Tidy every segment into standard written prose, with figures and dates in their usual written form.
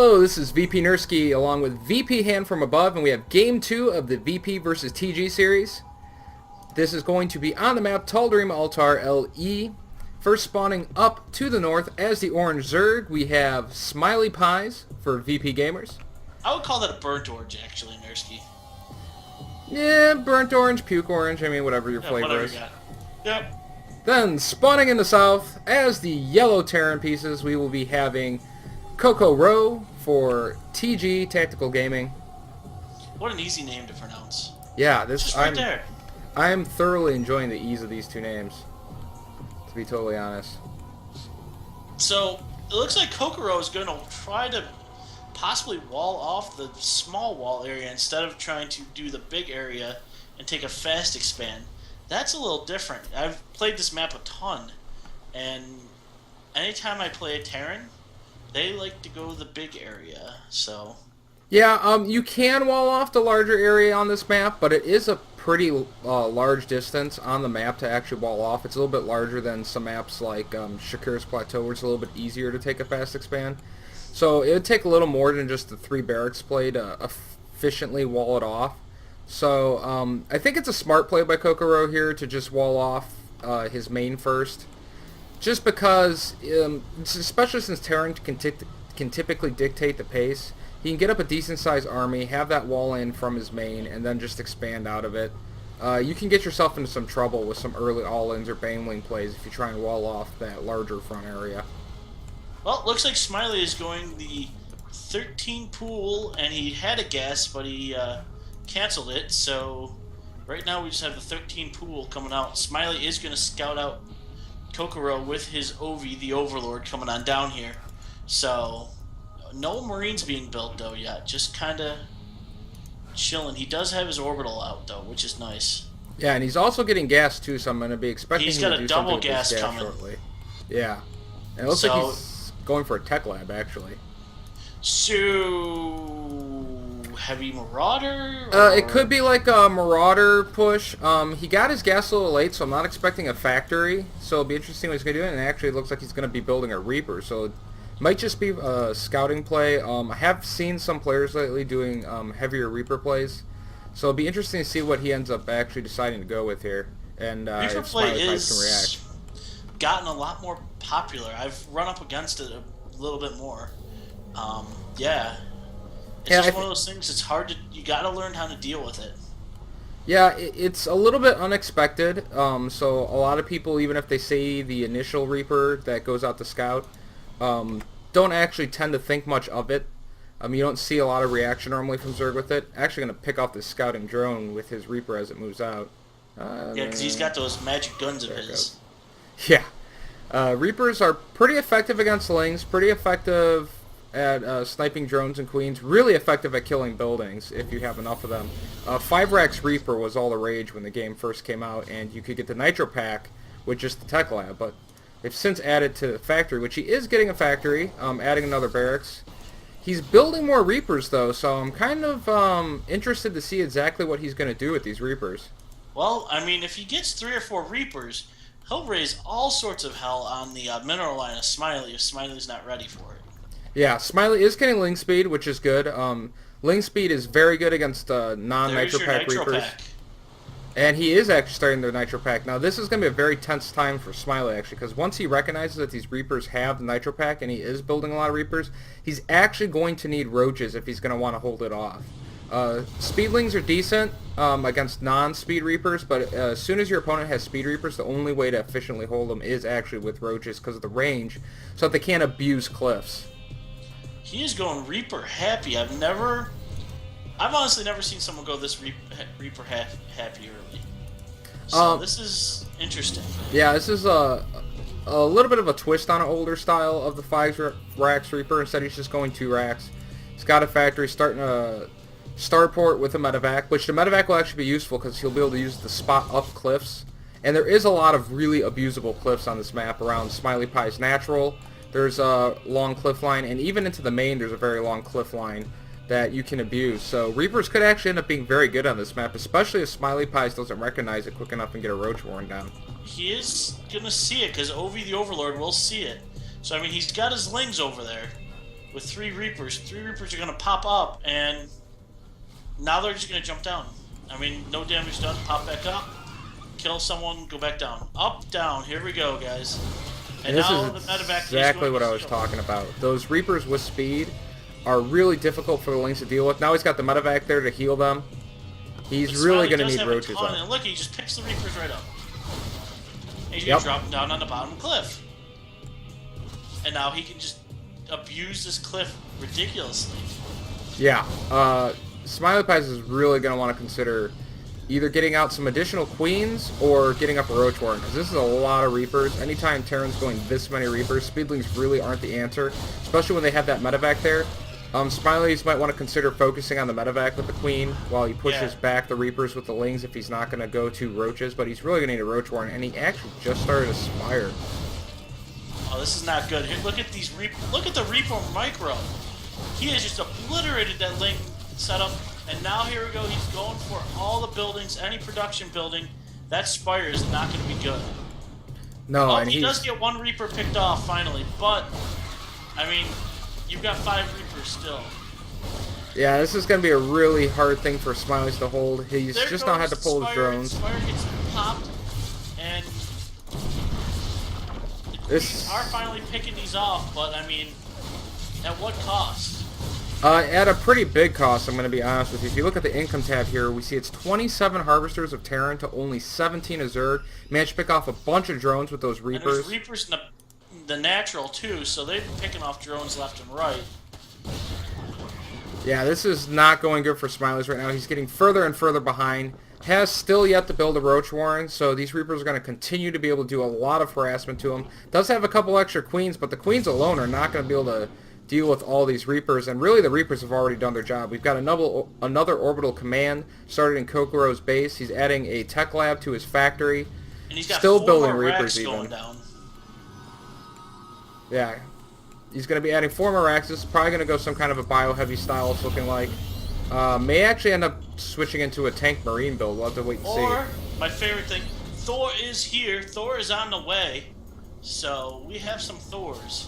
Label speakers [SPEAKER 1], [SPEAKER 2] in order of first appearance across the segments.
[SPEAKER 1] Hello, this is VP Nursky along with VP Hand from Above, and we have Game 2 of the VP versus TG series. This is going to be on the map Tal'Darim Altar LE. First spawning up to the north as the orange Zerg, we have Smiley Pies for VP Gamers.
[SPEAKER 2] I would call that a burnt orange, actually, Nursky.
[SPEAKER 1] Yeah, burnt orange, puke orange, I mean whatever your flavor
[SPEAKER 2] whatever
[SPEAKER 1] is.
[SPEAKER 2] you got. Yep.
[SPEAKER 1] Then spawning in the south as the yellow Terran pieces, we will be having Coco Row for TG Tactical Gaming.
[SPEAKER 2] What an easy name to pronounce.
[SPEAKER 1] Yeah, this
[SPEAKER 2] Just right there.
[SPEAKER 1] I am thoroughly enjoying the ease of these two names, to be totally honest.
[SPEAKER 2] So, it looks like Kokoro is going to try to possibly wall off the small wall area instead of trying to do the big area and take a fast expand. That's a little different. I've played this map a ton, and anytime I play a Terran, they like to go the big area, so...
[SPEAKER 1] Yeah, you can wall off the larger area on this map, but it is a pretty large distance on the map to actually wall off. It's a little bit larger than some maps like Shakur's Plateau, where it's a little bit easier to take a fast expand. So it would take a little more than just the 3 barracks play to efficiently wall it off. So I think it's a smart play by Kokoro here to just wall off his main first. Just because, especially since Terran can typically dictate the pace, he can get up a decent-sized army, have that wall in from his main, and then just expand out of it. You can get yourself into some trouble with some early all-ins or Baneling plays if you try and wall off that larger front area.
[SPEAKER 2] Well, looks like Smiley is going the 13 pool, and he had a guess, but he canceled it, so right now we just have the 13 pool coming out. Smiley is going to scout out Kokoro with his Ovi, the Overlord, coming on down here. So, no Marines being built, though, yet. Just kind of chilling. He does have his orbital out, though, which is nice.
[SPEAKER 1] Yeah, and he's also getting gas, too, so I'm going to be expecting
[SPEAKER 2] He's
[SPEAKER 1] him
[SPEAKER 2] got
[SPEAKER 1] to
[SPEAKER 2] a
[SPEAKER 1] do
[SPEAKER 2] double
[SPEAKER 1] something with
[SPEAKER 2] gas
[SPEAKER 1] his gas
[SPEAKER 2] coming.
[SPEAKER 1] shortly. Yeah. And it looks like he's going for a tech lab, actually.
[SPEAKER 2] So, heavy Marauder? Or...
[SPEAKER 1] It could be like a Marauder push. He got his gas a little late, so I'm not expecting a factory. So it'll be interesting what he's going to do. And it actually looks like he's going to be building a Reaper. So it might just be a scouting play. I have seen some players lately doing heavier Reaper plays. So it'll be interesting to see what he ends up actually deciding to go with here. And
[SPEAKER 2] Reaper
[SPEAKER 1] if
[SPEAKER 2] play
[SPEAKER 1] Smiley Pies can
[SPEAKER 2] is
[SPEAKER 1] react.
[SPEAKER 2] gotten a lot more popular. I've run up against it a little bit more. Yeah. It's just one of those things, it's hard to, you gotta learn how to deal with it.
[SPEAKER 1] Yeah, it's a little bit unexpected, so a lot of people, even if they say the initial Reaper that goes out to scout, don't actually tend to think much of it. You don't see a lot of reaction normally from Zerg with it. Actually going to pick off this scouting drone with his Reaper as it moves out.
[SPEAKER 2] Yeah, because he's got those magic guns of his.
[SPEAKER 1] Yeah. Reapers are pretty effective against Lings, pretty effective at sniping drones and queens, really effective at killing buildings if you have enough of them. 5 Racks Reaper was all the rage when the game first came out, and you could get the Nitro Pack with just the Tech Lab, but they've since added to the factory, which he is getting a factory, adding another barracks. He's building more Reapers, though, so I'm kind of interested to see exactly what he's going to do with these Reapers.
[SPEAKER 2] Well, I mean, if he gets 3 or 4 Reapers, he'll raise all sorts of hell on the mineral line of Smiley if Smiley's not ready for it.
[SPEAKER 1] Yeah, Smiley is getting Ling Speed, which is good. Ling Speed is very good against non-Nitro Pack Reapers.
[SPEAKER 2] Pack.
[SPEAKER 1] And he is actually starting their Nitro Pack. Now, this is going to be a very tense time for Smiley, actually, because once he recognizes that these Reapers have the Nitro Pack and he is building a lot of Reapers, he's actually going to need Roaches if he's going to want to hold it off. Speedlings are decent against non-Speed Reapers, but as soon as your opponent has Speed Reapers, the only way to efficiently hold them is actually with Roaches because of the range, so that they can't abuse cliffs.
[SPEAKER 2] He is going Reaper happy. I've honestly never seen someone go this Reaper happy early. So this is interesting.
[SPEAKER 1] Yeah, this is a little bit of a twist on an older style of the 5 Racks Reaper. Instead, he's just going 2 racks. He's got a factory, starting a starport with a medevac, which the medevac will actually be useful because he'll be able to use the spot up cliffs. And there is a lot of really abusable cliffs on this map around Smiley Pie's Natural. There's a long cliff line, and even into the main there's a very long cliff line that you can abuse. So Reapers could actually end up being very good on this map, especially if Smiley Pies doesn't recognize it quick enough and get a Roach worn down.
[SPEAKER 2] He is going to see it, because Ovi the Overlord will see it. So, I mean, he's got his Lings over there. with 3 Reapers. 3 Reapers are going to pop up, and now they're just going to jump down. I mean, no damage done. Pop back up, kill someone, go back down. Up, down. Here we go, guys. And
[SPEAKER 1] this
[SPEAKER 2] now
[SPEAKER 1] is
[SPEAKER 2] the medevac
[SPEAKER 1] exactly what I was talking about. Those Reapers with speed are really difficult for the Lynx to deal with. Now he's got the medevac there to heal them. He's really going to need roaches up.
[SPEAKER 2] And look, he just picks the Reapers right up. And he's going to drop them down on the bottom of the cliff. And now he can just abuse this cliff ridiculously.
[SPEAKER 1] Yeah. Smiley Pies is really going to want to consider either getting out some additional queens or getting up a roach warren, because this is a lot of Reapers. Anytime Terran's going this many Reapers, Speedlings really aren't the answer, especially when they have that medevac there. Smileys might want to consider focusing on the medevac with the queen while he pushes back the Reapers with the lings if he's not going to go to roaches, but he's really going to need a roach warren, and he actually just started a spire.
[SPEAKER 2] Oh, this is not good. Here, look at these look at the Reaper Micro. He has just obliterated that ling setup, and now here we go. He's going for all the buildings, any production building. That spire is not going to be good.
[SPEAKER 1] No,
[SPEAKER 2] and he does get 1 Reaper picked off finally, but I mean, you've got 5 Reapers still.
[SPEAKER 1] Yeah, this is going to be a really hard thing for Smileys to hold. He's just not had to pull his drones.
[SPEAKER 2] Spire gets popped, and the Queens are finally picking these off, but I mean, at what cost?
[SPEAKER 1] At a pretty big cost, I'm going to be honest with you. If you look at the income tab here, we see it's 27 Harvesters of Terran to only 17 of Zerg. Managed to pick off a bunch of drones with those Reapers.
[SPEAKER 2] And there's Reapers in the natural, too, so they've been picking off drones left and right.
[SPEAKER 1] Yeah, this is not going good for Smileys right now. He's getting further and further behind. Has still yet to build a Roach Warren, so these Reapers are going to continue to be able to do a lot of harassment to him. Does have a couple extra Queens, but the Queens alone are not going to be able to deal with all these Reapers, and really the Reapers have already done their job. We've got another orbital command started in Kokoro's base. He's adding a tech lab to his factory.
[SPEAKER 2] And he's got
[SPEAKER 1] still
[SPEAKER 2] 4
[SPEAKER 1] building
[SPEAKER 2] more
[SPEAKER 1] Reapers
[SPEAKER 2] racks going
[SPEAKER 1] even.
[SPEAKER 2] down.
[SPEAKER 1] Yeah. He's going to be adding 4 more racks. This is probably going to go some kind of a bio-heavy style, it's looking like. May actually end up switching into a tank marine build. We'll have to wait and see.
[SPEAKER 2] Or, my favorite thing, Thor is here. Thor is on the way. So, we have some Thors.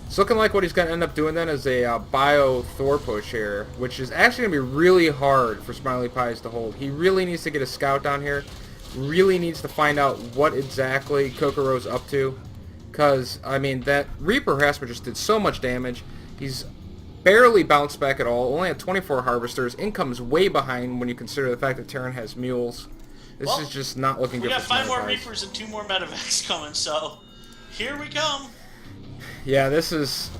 [SPEAKER 1] It's looking like what he's going to end up doing then is a bio Thor push here, which is actually going to be really hard for Smiley Pies to hold. He really needs to get a scout down here. Really needs to find out what exactly Kokoro's up to. Because, I mean, that Reaper harassment just did so much damage. He's barely bounced back at all. Only had 24 Harvesters. Income's way behind when you consider the fact that Terran has mules. This is just not looking good for Smiley Pies.
[SPEAKER 2] We got 5 more Reapers and 2 more medevacs coming, so here we come.
[SPEAKER 1] Yeah, this is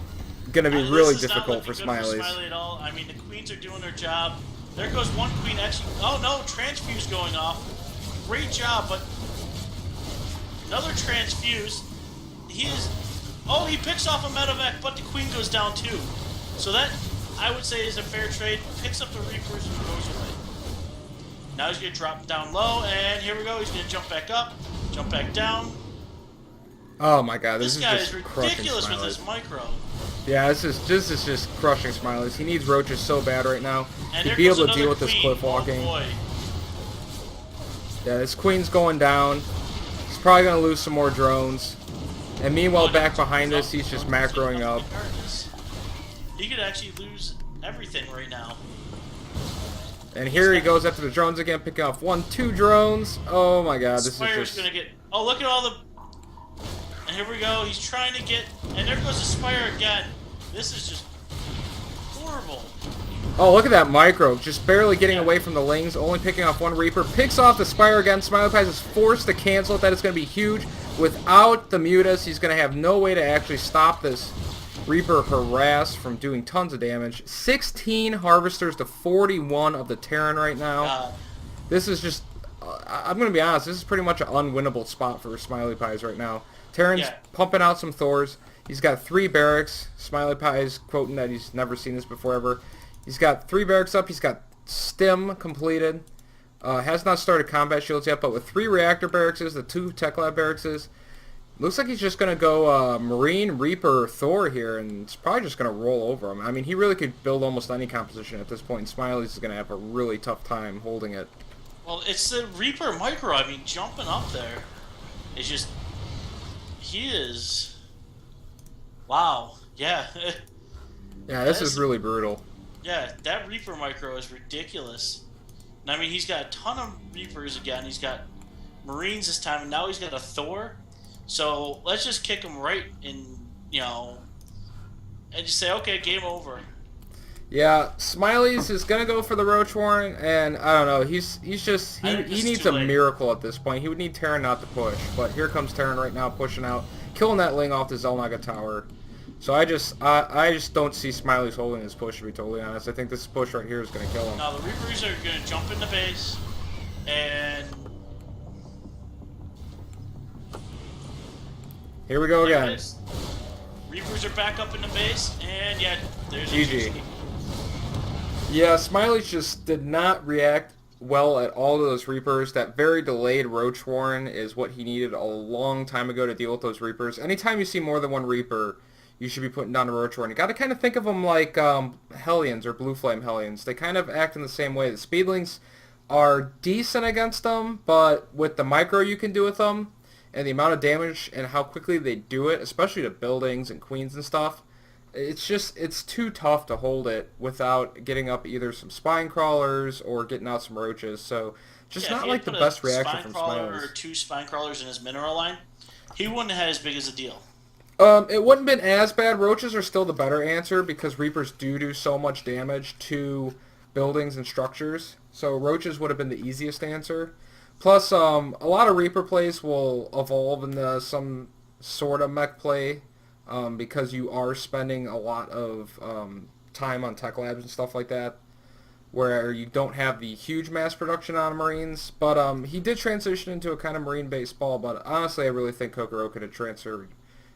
[SPEAKER 1] going to be really difficult for Smileys.
[SPEAKER 2] Smiley at all. I mean, the Queens are doing their job. There goes 1 Queen actually. Oh no, transfuse going off. Great job, but another transfuse. He is. Oh, he picks off a medevac, but the Queen goes down too. So that, I would say, is a fair trade. Picks up the Reapers and goes away. Now he's going to drop down low, and here we go. He's going to jump back up, jump back down.
[SPEAKER 1] Oh my god, this
[SPEAKER 2] guy
[SPEAKER 1] is just
[SPEAKER 2] ridiculous
[SPEAKER 1] crushing
[SPEAKER 2] with
[SPEAKER 1] Smileys.
[SPEAKER 2] his micro.
[SPEAKER 1] Yeah, this is just crushing Smileys. He needs roaches so bad right now
[SPEAKER 2] And
[SPEAKER 1] to be able to
[SPEAKER 2] another
[SPEAKER 1] deal with this
[SPEAKER 2] Queen.
[SPEAKER 1] cliff walking.
[SPEAKER 2] Oh boy.
[SPEAKER 1] Yeah, this Queen's going down. He's probably going to lose some more drones. And meanwhile, back behind us, he's just macroing up.
[SPEAKER 2] He could actually lose everything right now.
[SPEAKER 1] And here he goes after the drones again, picking off 1, 2 drones. Oh my god, this is just...
[SPEAKER 2] Gonna get... Oh, look at all the... And here we go, he's trying to get... And there goes the Spire again. This is just horrible.
[SPEAKER 1] Oh, look at that micro. Just barely getting away from the Lings, only picking off 1 Reaper. Picks off the Spire again. Smiley Pies is forced to cancel it. That is going to be huge. Without the Mutas, he's going to have no way to actually stop this Reaper harass from doing tons of damage. 16 Harvesters to 41 of the Terran right now. This is just... I'm going to be honest, this is pretty much an unwinnable spot for Smiley Pies right now. Terran's pumping out some Thors. He's got 3 barracks. Smiley Pies quoting that he's never seen this before ever. He's got 3 barracks up. He's got stim completed. Has not started combat shields yet, but with 3 reactor barracks, the 2 tech lab barracks, looks like he's just going to go Marine, Reaper, Thor here, and it's probably just going to roll over him. I mean, he really could build almost any composition at this point, and Smiley's is going to have a really tough time holding it.
[SPEAKER 2] Well, it's the Reaper micro. I mean, jumping up there is just... He is... Wow. Yeah.
[SPEAKER 1] Yeah,
[SPEAKER 2] Yeah,
[SPEAKER 1] this is really brutal.
[SPEAKER 2] that Reaper micro is ridiculous. And I mean, he's got a ton of Reapers again. He's got Marines this time, and now he's got a Thor. So let's just kick him right in, and just say, okay, game over.
[SPEAKER 1] Yeah, Smiley's is gonna go for the Roach Warren, and I don't know. He's just
[SPEAKER 2] I
[SPEAKER 1] he
[SPEAKER 2] think
[SPEAKER 1] he
[SPEAKER 2] this is
[SPEAKER 1] needs
[SPEAKER 2] too
[SPEAKER 1] a
[SPEAKER 2] late.
[SPEAKER 1] miracle at this point. He would need Terran not to push, but here comes Terran right now pushing out, killing that Ling off the Zelnaga tower. So I just don't see Smiley's holding this push, to be totally honest. I think this push right here is gonna kill him.
[SPEAKER 2] Now the Reapers are going to jump into base, and
[SPEAKER 1] Here we go
[SPEAKER 2] there it
[SPEAKER 1] again.
[SPEAKER 2] is. Reapers are back up in the base, and yeah, there's a
[SPEAKER 1] GG.
[SPEAKER 2] GG.
[SPEAKER 1] Yeah, Smiley just did not react well at all to those Reapers. That very delayed Roach Warren is what he needed a long time ago to deal with those Reapers. Anytime you see more than one Reaper, you should be putting down a Roach Warren. You got to kind of think of them like Hellions or Blue Flame Hellions. They kind of act in the same way. The Speedlings are decent against them, but with the micro you can do with them, and the amount of damage and how quickly they do it, especially to buildings and queens and stuff, it's too tough to hold it without getting up either some spine crawlers or getting out some roaches. So just
[SPEAKER 2] Yeah, if
[SPEAKER 1] not
[SPEAKER 2] he had
[SPEAKER 1] like the
[SPEAKER 2] put a
[SPEAKER 1] best reaction
[SPEAKER 2] spine
[SPEAKER 1] from
[SPEAKER 2] crawler or
[SPEAKER 1] Smiles.
[SPEAKER 2] two spine crawlers in his mineral line, he wouldn't have had as big as a deal.
[SPEAKER 1] It wouldn't have been as bad. Roaches are still the better answer because Reapers do so much damage to buildings and structures. So roaches would have been the easiest answer. Plus, a lot of Reaper plays will evolve into some sort of mech play because you are spending a lot of time on tech labs and stuff like that, where you don't have the huge mass production on Marines. But he did transition into a kind of Marine-based ball. But honestly, I really think Kokoro could have transferred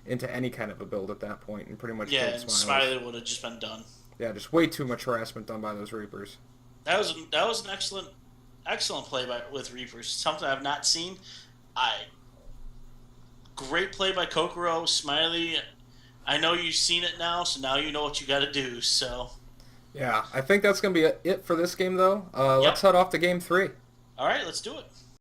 [SPEAKER 1] into any kind of a build at that point and pretty much
[SPEAKER 2] Yeah,
[SPEAKER 1] killed
[SPEAKER 2] and
[SPEAKER 1] Smiles.
[SPEAKER 2] Smiley would have just been done.
[SPEAKER 1] Yeah, just way too much harassment done by those Reapers.
[SPEAKER 2] That was an excellent play with Reapers. Something I've not seen. I Great play by Kokoro, Smiley. I know you've seen it now, so now you know what you got to do. So,
[SPEAKER 1] Yeah, I think that's going to be it for this game, though. Let's
[SPEAKER 2] yep.
[SPEAKER 1] head off to game 3.
[SPEAKER 2] All right, let's do it.